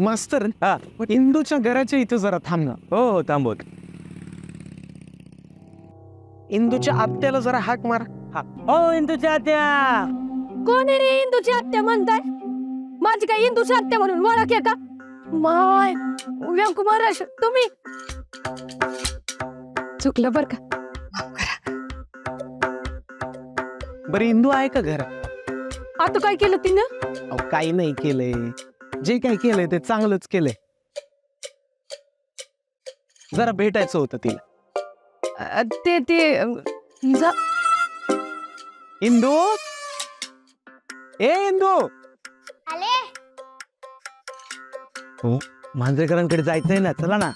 मास्तर इंदूच्या घराच्या इथं जरा थांब ना. हो थांबवत. इंदूच्या आत्याला जरा हाक मार. हो इंदूच्या आत्या. कोण आहे रे इंदूची हत्या म्हणताय? माझी काय इंदूची हत्या म्हणून ओळख आहे का? माय व्यंकुमार तुम्ही चुकलं बर का. बरं इंदू आहे का घरात? आता काय केलं तिनं? अहो, काही नाही केलंय. जे काय केलंय ते चांगलंच केलंय. जरा भेटायचं होतं तिला. ते ते जा- इंदू, ए इंदू. आले. हो मांजरेकरांकडे जायचंय ना, चला ना.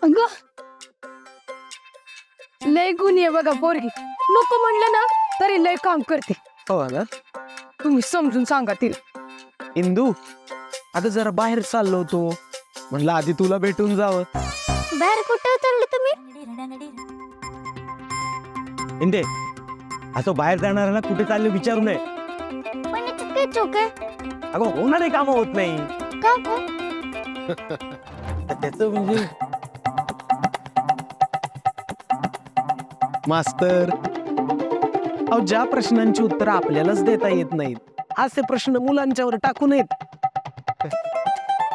अगं लय गुन्हे आहे बघा पोरगी. नको म्हणलं ना तरी लय काम करते. हो ना तुम्ही समजून सांगा तिला. इंदू, आता जरा बाहेर चाललो होतो, म्हणलं आधी तुला भेटून जावं. बाहेर कुठं चालले तुम्ही? इंदे असं बाहेर जाणाऱ्याला कुठे चालले विचारू नये. पण याच्यात काय चूक आहे? अगं होणारे कामं होत नाही. का का? त्याचं म्हणजे मास्तर, अहो ज्या प्रश्नांची उत्तरं आपल्यालाच देता येत नाहीत असे प्रश्न मुलांच्यावर टाकू नयेत.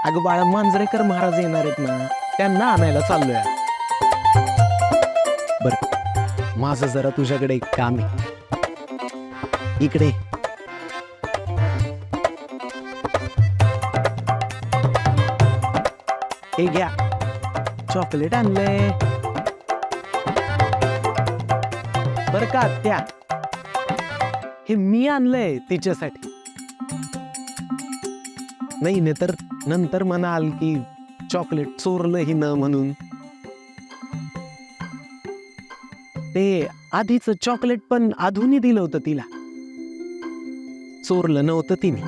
अगं बाळा, मांजरेकर महाराज येणार आहेत ना, त्यांना आणायला चाललोय. बर, माझं जरा तुझ्याकडे एक काम आहे. इकडे हे घ्या, चॉकलेट आणलंय बर का आत्या. हे मी आणलंय तिच्यासाठी. नाही नाही तर नंतर म्हणाल की चॉकलेट चोरलं ही न म्हणून. ते आधीच चॉकलेट पण आधुनी दिलं होतं तिला, चोरलं नव्हतं तिने.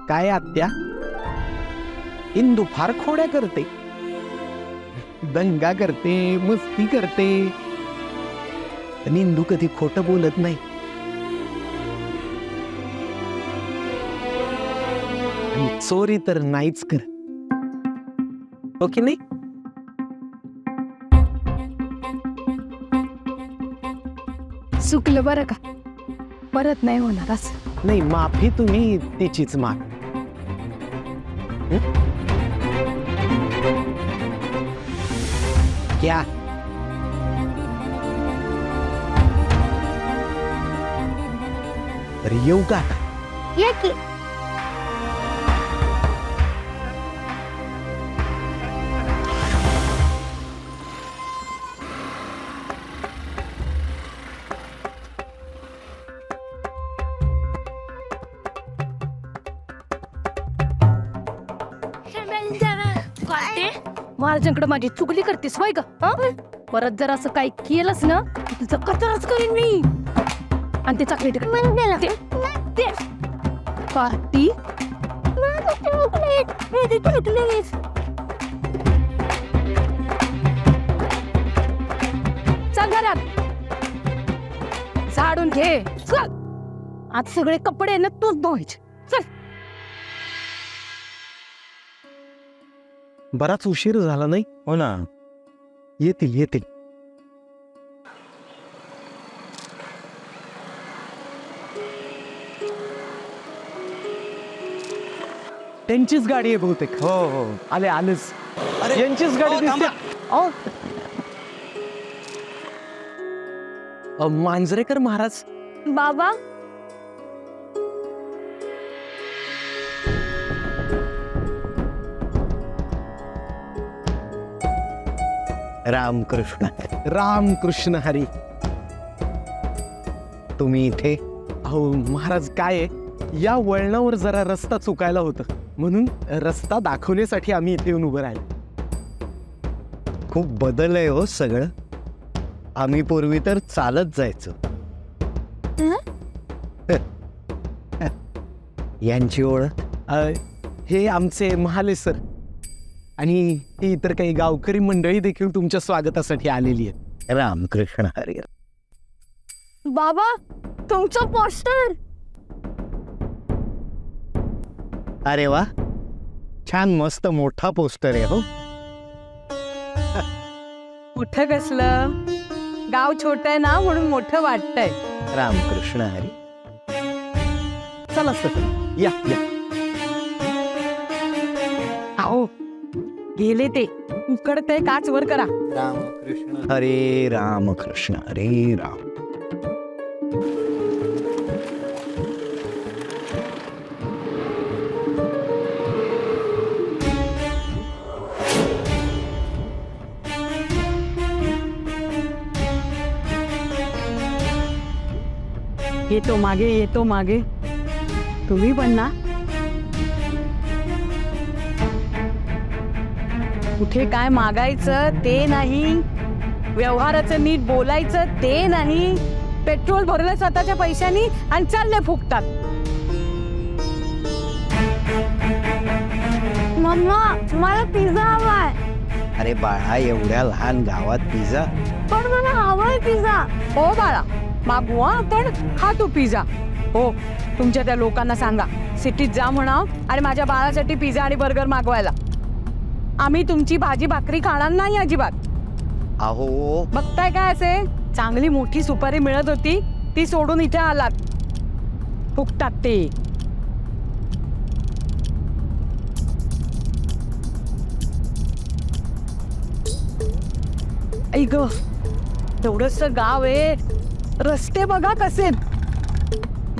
काय आत्या, इंदू फार खोड्या करते, दंगा करते, मस्ती करते, पण इंदू कधी खोटं बोलत नाही. आणि चोरी तर नाहीच करत, हो की नाही? चुकलं बरं का. परत नाही होणार असं. नाही, माफी तुम्ही तिचीच माग. क्या तर येऊ का? या की. महाराजांकडे माझी चुगली करतेस होय ग? परत जर असं काही केलंस ना तुझं कचराच करीन मी. आणि ते चॉकलेट पार्टी चल घरात झाडून घे. चल आज सगळे कपडे ना तूच धुवायचे. चल. बराच उशीर झाला नाही? हो ना. येतील येतील. त्यांचीच गाडी आहे बहुतेक. हो हो. आले आलेच. अरे, यांचीच गाडी हो, दिसते. थांबा. मांजरेकर महाराज. बाबा रामकृष्ण. रामकृष्ण हरी. तुम्ही इथे? अहो महाराज, काय आहे, या वळणावर जरा रस्ता चुकायला होतं, म्हणून रस्ता दाखवण्यासाठी आम्ही इथे येऊन उभं राहिलो. खूप बदल आहे हो सगळं. आम्ही पूर्वी तर चालत जायचो. यांची ओळख? हे आमचे महाले सर आणि इतर काही गावकरी मंडळी देखील तुमच्या स्वागतासाठी आलेली आहेत. रामकृष्ण हरी. बाबा तुमचं पोस्टर. अरे वा, छान मस्त मोठा पोस्टर आहे हो. मोठं कसलं, गाव छोट आहे ना म्हणून मोठं वाटतंय. रामकृष्ण हरी. चला सर, या या. आओ गेले ते, उकडते काच वर करा. रामकृष्ण हरे रामकृष्ण हरे राम. येतो मागे, येतो मागे. तुम्ही पण ना. कुठे काय मागायचं ते नाही, व्यवहाराचं नीट बोलायचं ते नाही. पेट्रोल भरलं स्वतःच्या पैशानी आणि चालले फुकतात. मम्मा मला पिझ्झा हवाय. अरे बाळा, एवढ्या लहान गावात पिझ्झा? पण मला हवाय पिझ्झा. हो बाळा, मागवा आपण, खा तू पिझ्झा. हो, तुमच्या त्या लोकांना सांगा सिटीत जा म्हणा आणि माझ्या बाळासाठी पिझ्झा आणि बर्गर मागवायला. आम्ही तुमची भाजी भाकरी खाणार नाही अजिबात. अहो बघताय काय असे, चांगली मोठी सुपारी मिळत होती ती सोडून इथे आलात. फुकतात ते. ऐक तेवढंच गाव आहे, रस्ते बघा कसे.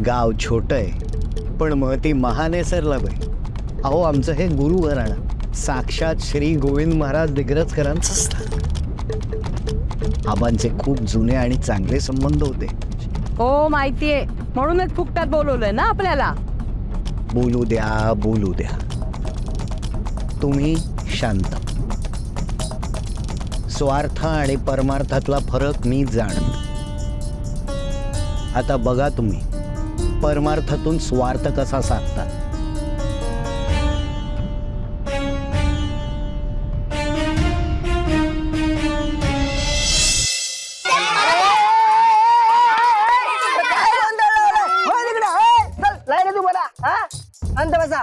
गाव छोट आहे पण महती महान आहे सरला बाई. अहो आमचं हे गुरुघराणं साक्षात श्री गोविंद महाराज दिग्रजकरांचं स्थान. आबांचे खूप जुने आणि चांगले संबंध होते. हो माहितीये, म्हणूनच फुकटात बोलवलंय ना आपल्याला. बोलू द्या बोलू द्या. तुम्ही शांत. स्वार्थ आणि परमार्थातला फरक मी जाणतो. आता बघा तुम्ही परमार्थातून स्वार्थ कसा साधतात. अंत बसा.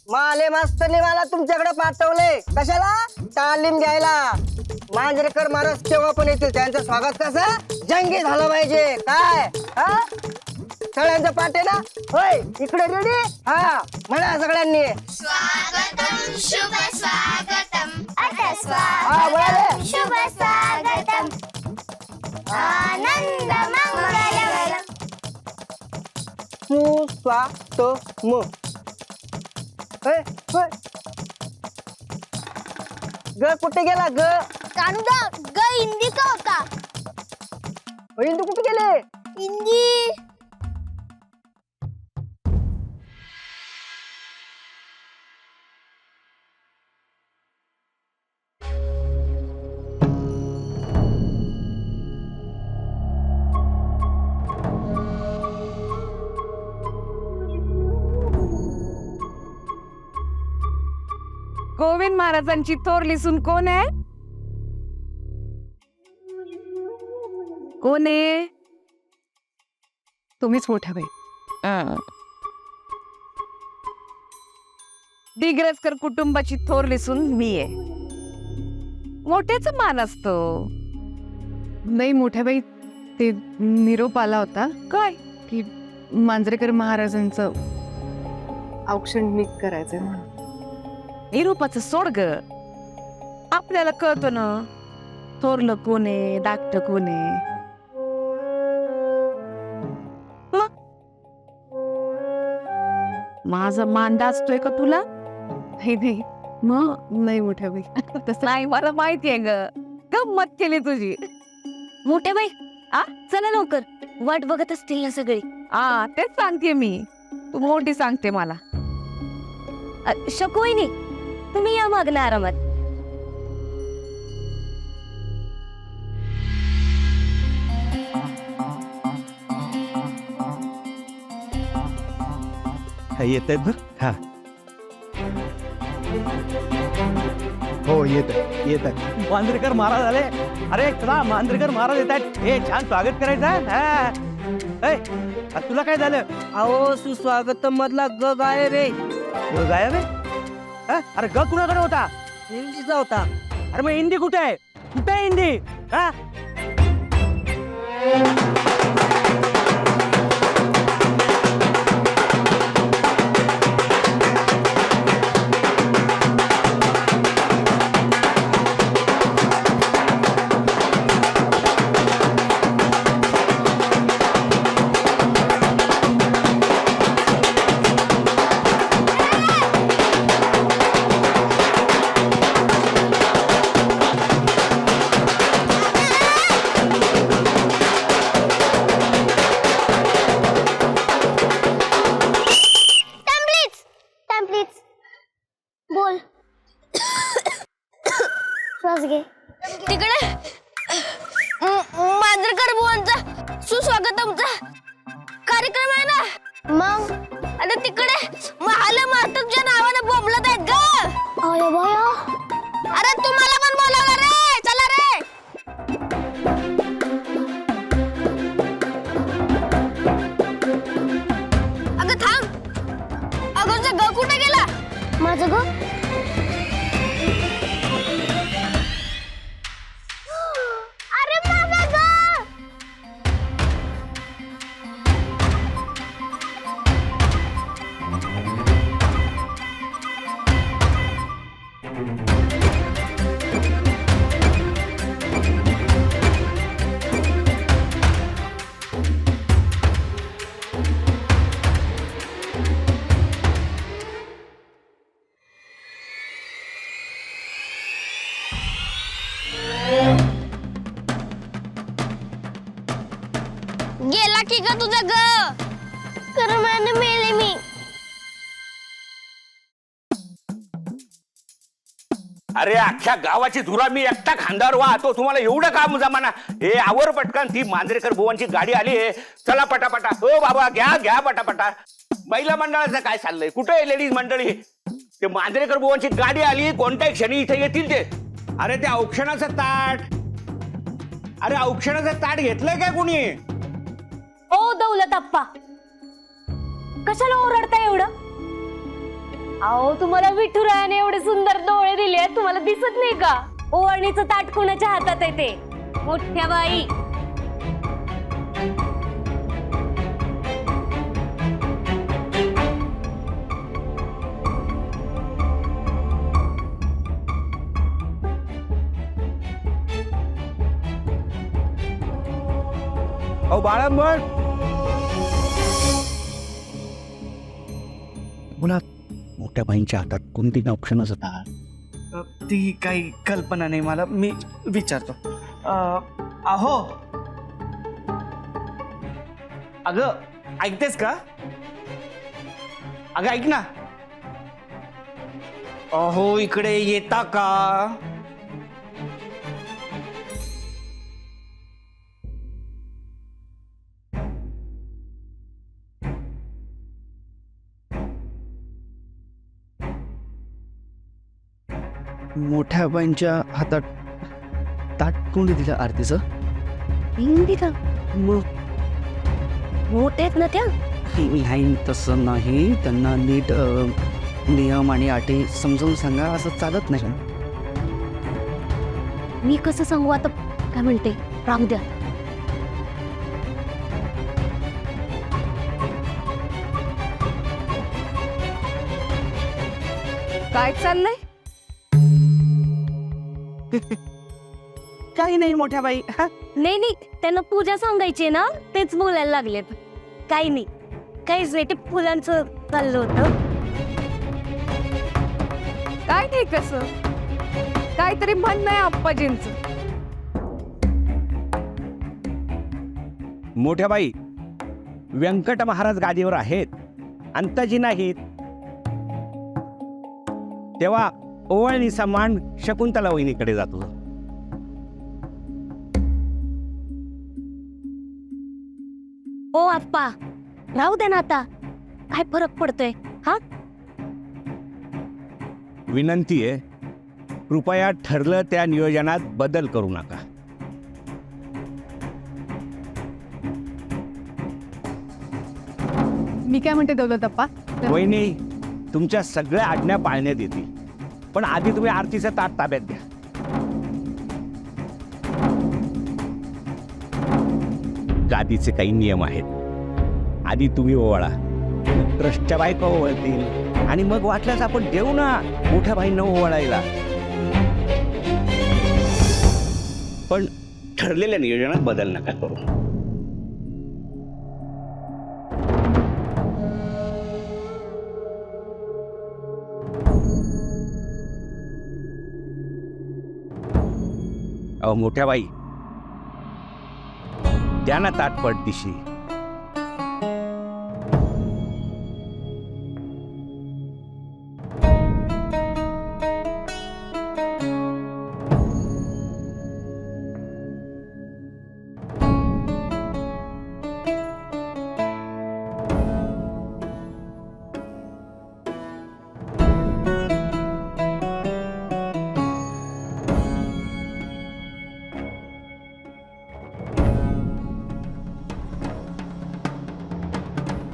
माले मास्तरने मला तुमच्याकडे पाठवले. कशाला? तालीम घ्यायला. मांजरेकर महाराज केव्हा पण येतील, त्यांचं स्वागत कसं जंगी झालं पाहिजे. काय हा सगळ्यांचं पाठ आहे ना? होय, इकडे रेडी. हा म्हणा सगळ्यांनी. स्वागतम शुभ स्वागतम अथ हा बोला रे. शुभ स्वागतम आनंद मंगलम. स्वागतम. होय होय. ग कुठे गेला ग? कानुदा ग हिंदी का होता? हिंदू कुठे गेले? हिंदी. गोविंद महाराजांची थोरली सून कोण आहे? कोण आहे? तुम्हीच मोठ्या बाई. दिग्रजकर कुटुंबाची थोरली सून मी आहे. मोठ्याच मान असतो. नाही मोठ्या बाई, ते निरोप आला होता काय की मांजरेकर महाराजांचं औक्षण नीट करायचंय म्हणून. निरूपाचं सोड ग, आपल्याला कळतं ना थोरलं कोण आहे, धाकटं कोण आहे. माझा मांडा असतोय का तुला? नाही मग नाही मोठ्या बाई. तसं नाही, मला माहितीये ग, गंमत केली तुझी. मोठे बाई आ चला लवकर, वाट बघत असतील ना सगळे. हा तेच सांगते मी, तू मोठी सांगते मला. शकोईनी तुम्ही या मागणं आरामात. येत आहेत बरं. हा हो येत आहे. मांजरेकर महाराज आले. अरे चला मांजरेकर महाराज येत आहेत. हे छान स्वागत करायचं आहे. हा. ए, आ, तुला काय झालं? अहो सुस्वागत मधला ग गाय रे तो गायब आहे? हा? अरे ग कुणाकडे होता? इंदीचा होता. अरे मग हिंदी कुठे आहे? कुठे आहे हिंदी? हा? टेम्पलेट्स बोल. श्वास घे. तिकडे मांजरेकर बुवांचा सुस्वागतमचा कार्यक्रम आहे ना. मग आणि तिकडे महाले मार्तकच्या नावाने बोंबलत आहेत ग. अरे बाया, अरे तुम्हाला पण बोलावलं रे. चला रे. अगं थांब. अगं तुझा ग कुठे गेला? माझं ग अरे माझा ग. गेला की ग तुझा ग. कर्माने मेले मी. अरे अख्ख्या गावाची धुरा मी एकटा खांद्यावर वाहतो. तुम्हाला एवढं काम जमाना? हे आवर पटकन. ती मांजरेकर बुवांची गाडी आली आहे. चला पटापटा. हो बाबा घ्या घ्या पटापटा. महिला मंडळाचं काय चाललंय? कुठे आहे लेडीज मंडळी? ते मांजरेकर बुवांची गाडी आली. कोणत्याही क्षणी इथे येतील ते. अरे ते औक्षणाचं ताट. अरे औक्षणाचं ताट घेतलंय काय कोणी? ओ दौलत अप्पा, कशाला ओरडता एवढं? अहो तुम्हाला विठुरायाने एवढे सुंदर डोळे दिले, तुम्हाला दिसत नाही का? ओवाळणीचं ताट कोणाच्या हातात आहे ते? मोठ्या बाई. अहो बाळांबळ मुला मोठ्या बाईंच्या हातात कोणती औक्षणाचं ताट? ती काही कल्पना नाही मला. मी विचारतो. अहो अगं ऐकतेस का? अगं ऐक ना. अहो इकडे येता का? मोठ्या बाईंच्या हातात ताट कोणी दिलं आरतीचं? हिंदीचा मग मोठे आहेत ना त्या. नाही तसं नाही. त्यांना नीट नियम आणि अटी समजावून सांगा. असं चालत नाही. मी कसं सांगू आता? काय म्हणते? राहू द्या. काय चाललंय? काही नाही मोठ्या बाई. नाही नाही, त्यांना पूजा सांगायची ना, तेच बोलायला लागलेत. काही नाही, काहीच नाही. ते फुलांचं चाललं होतं. काय नाही कसं काहीतरी म्हणणं आहे आप्पाजींचं. मोठ्या बाई व्यंकट महाराज गादीवर आहेत, अंताजी नाहीत. तेव्हा ओवाळणीचा मान शकुंतला वहिनीकडे जातो. ओ आप्पा, राहू दे ना आता. काय फरक पडतोय? हा विनंती आहे, कृपया ठरलं त्या नियोजनात बदल करू नका. मी काय म्हणते दौलतप्पा, वहिनी, तुमच्या सगळ्या आज्ञा पाळण्यात येतील, पण आधी तुम्ही आरतीचं ताट ताब्यात घ्या. गादीचे काही नियम आहेत. आधी तुम्ही ओवाळा, ट्रस्टच्या बायका ओवाळतील, आणि मग वाटल्यास आपण देऊ ना मोठ्या बाईंना ओवाळायला. पण ठरलेल्या नियोजनात बदल नका करू. अहो मोठ्या बाई, द्या ना ताट पडदिशी.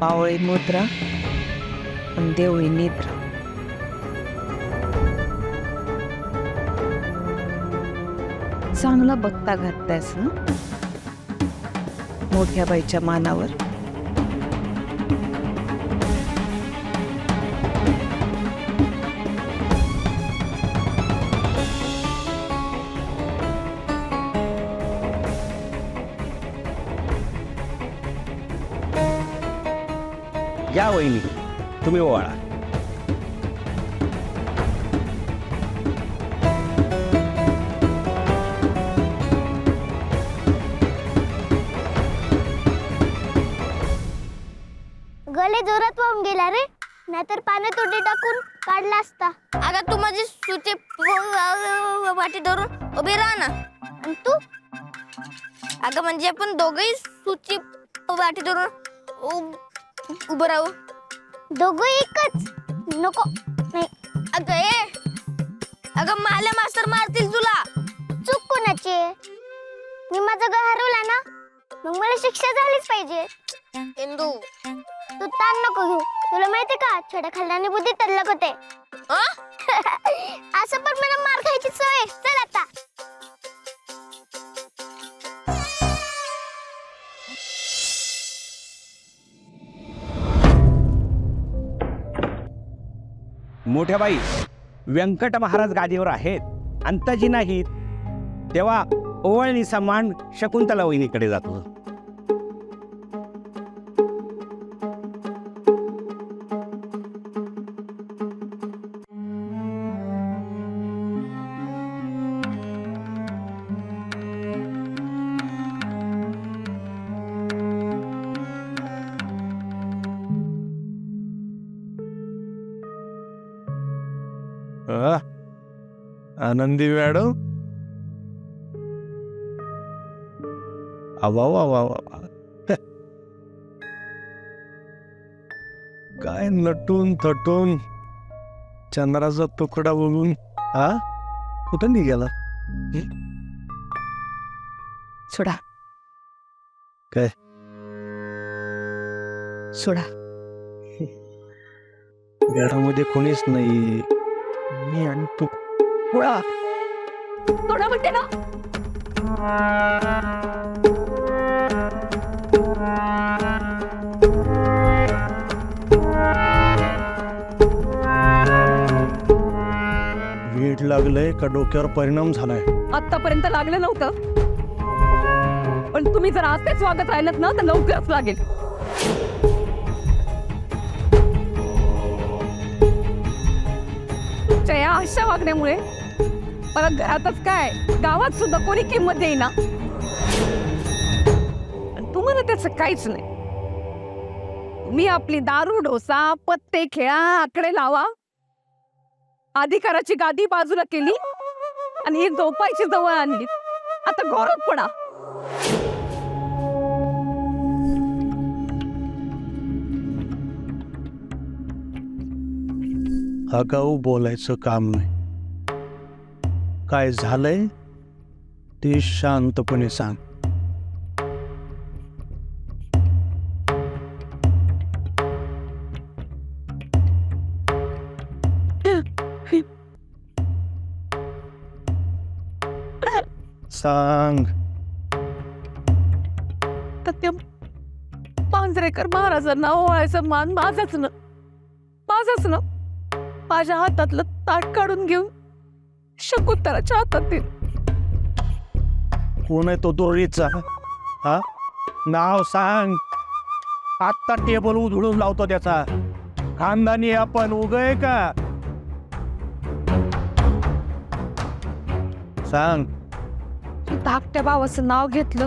पावळी मुद्रा आणि देवळी निद्रा. चांगला बत्ता घातलायस ना मोठ्या बाईच्या मानावर. या वहिनी, तुम्ही ओवाळा. गले जोरात वाहून गेला रे, नाहीतर पाण्यात उडी टाकून काढला असता. अगं तू माझी सुची वाटी धरून उभी राहा ना. आणि तू अगं म्हणजे आपण दोघही सुची वाटी धरून उभं राहू. दोघं एकच नको. नाही अगं मला मास्तर मारतील तुला. चूक कोणाची? मी माझं घर हरवला ना, मग मला शिक्षा झालीच पाहिजे. इंदू, तू ताण नको घेऊ. तुला माहिती का, छोट्या खाल्ल्याने बुद्धी तल्लक होते. असं पण मला मार खायची सवय. चल आता. मोठ्या बाई, व्यंकट महाराज गादीवर आहेत, अंताजी नाहीत. तेव्हा ओवाळणीचा मान शकुंतला वहिनीकडे जातो. आनंदी मॅडम, काय नटून थटून चंद्राचा तुकडा बघून हा कुठं निघाला? सोडा. काय? सोडा. घरामध्ये कोणीच नाही, मी आणि तू. सोडा. सोडा म्हणते ना. वीट लागलंय का डोक्यावर परिणाम झालाय? आतापर्यंत लागलं नव्हतं, पण तुम्ही जर असेच वागत राहिलात ना तर लवकरच लागेल. तुमच्या या अशा वागण्यामुळे परत घरातच काय गावात सुद्धा कोणी किंमत देईना. तुम्हाला त्याचं काहीच नाही. तुम्ही आपली दारू, डोसा, पत्ते खेळा, आकडे लावा, अधिकाराची गादी बाजूला केली आणि ही झोपायची जवळ आणली. आता गौरव पडा. आगाऊ बोलायचं काम नाही. काय झालंय ते शांतपणे सांग. सांग. तर त्या मांजरेकर महाराजांना ओवाळायचं मान माझाच ना. माझ्या हातातलं ताट काढून घेऊन शकुंतलाच्या हातात दिलं. कोण आहे तो दोरीचा? हा, नाव सांग. आत्ता टेबल उधळून लावतो त्याचा. खानदानी आपण उगय का? सांग. धाकट्या भावाचं नाव घेतलं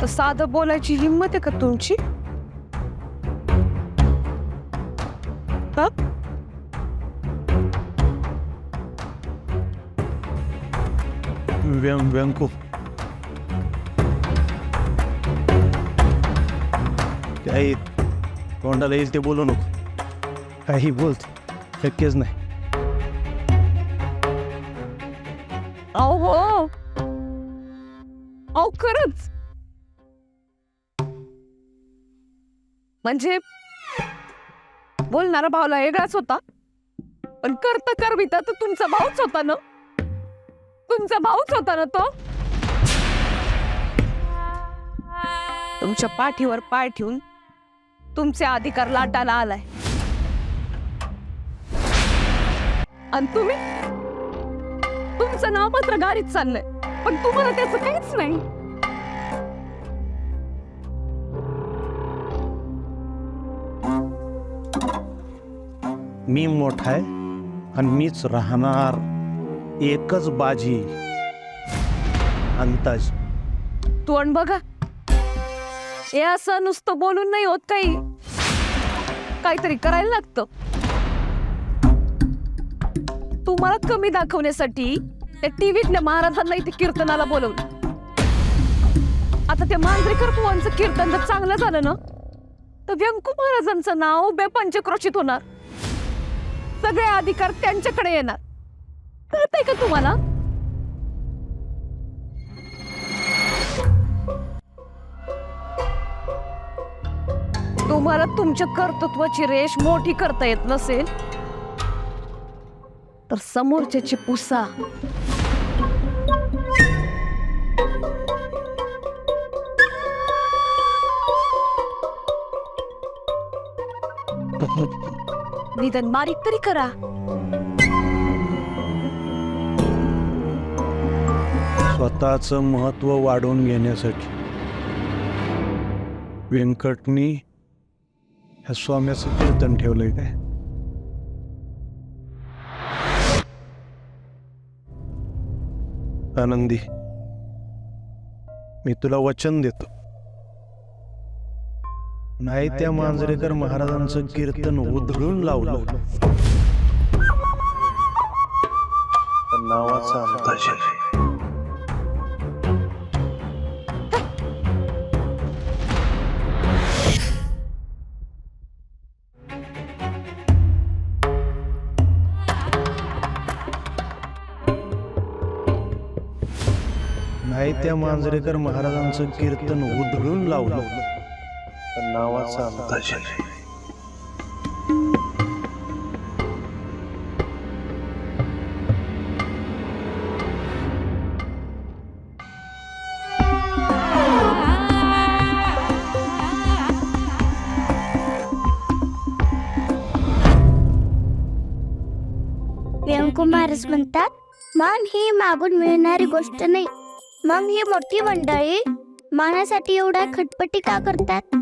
तर साधं बोलायची हिंमत आहे का तुमची? हा? व्यंकू, काही तोंडाला येईल ते बोलू नको. काही बोलत शक्यच नाही. अहो खरंच म्हणजे बोलणारा भावला वेगळाच होता, पण करविता तर तुमचा भाऊच होता ना. तो तुमच्या पाठीवर पाय ठेवून तुमचे अधिकार लाटायला आलाय. आणि तुमचं नाव मात्र गाडीत चाललंय, पण तुम्हाला त्याचं काहीच नाही. मी मोठा आहे आणि मीच राहणार. एकच बाजी, अंताज. तोंड बघा. हे असं नुसतं बोलून नाही होत, काहीतरी करायला लागतं. तुम्हाला कमी दाखवण्यासाठी त्या टीव्हीतल्या महाराजांना इथे कीर्तनाला बोलवलं. आता त्या मांजरेकर बुवांचं कीर्तन जर चांगलं झालं ना, तर व्यंकू महाराजांचं नाव पंचक्रोशीत होणार. सगळे अधिकार त्यांच्याकडे येणार. कळतंय का तुम्हाला? तुम्हाला तुमच्या कर्तृत्वाची रेष मोठी करता येत नसेल तर समोरच्याची पुसा. निदान बारीक तरी करा. स्वतःचं महत्व वाढवून घेण्यासाठी व्यंकटनी ह्या स्वाम्याचं कीर्तन ठेवलंय काय? आनंदी, मी तुला वचन देतो, नाही त्या मांजरेकर महाराजांचं कीर्तन उधळून लावलं तर नावाचा अंदाज आहे. नाही त्या मांजरेकर महाराजांचं कीर्तन उधळून लावलं तर नावाचा अंदाज आहे. व्यंकू महाराज म्हणतात, मान ही मागून मिळणारी गोष्ट नाही. मग ही मोठी मंडळी मानासाठी एवढ्या खटपटी का करतात?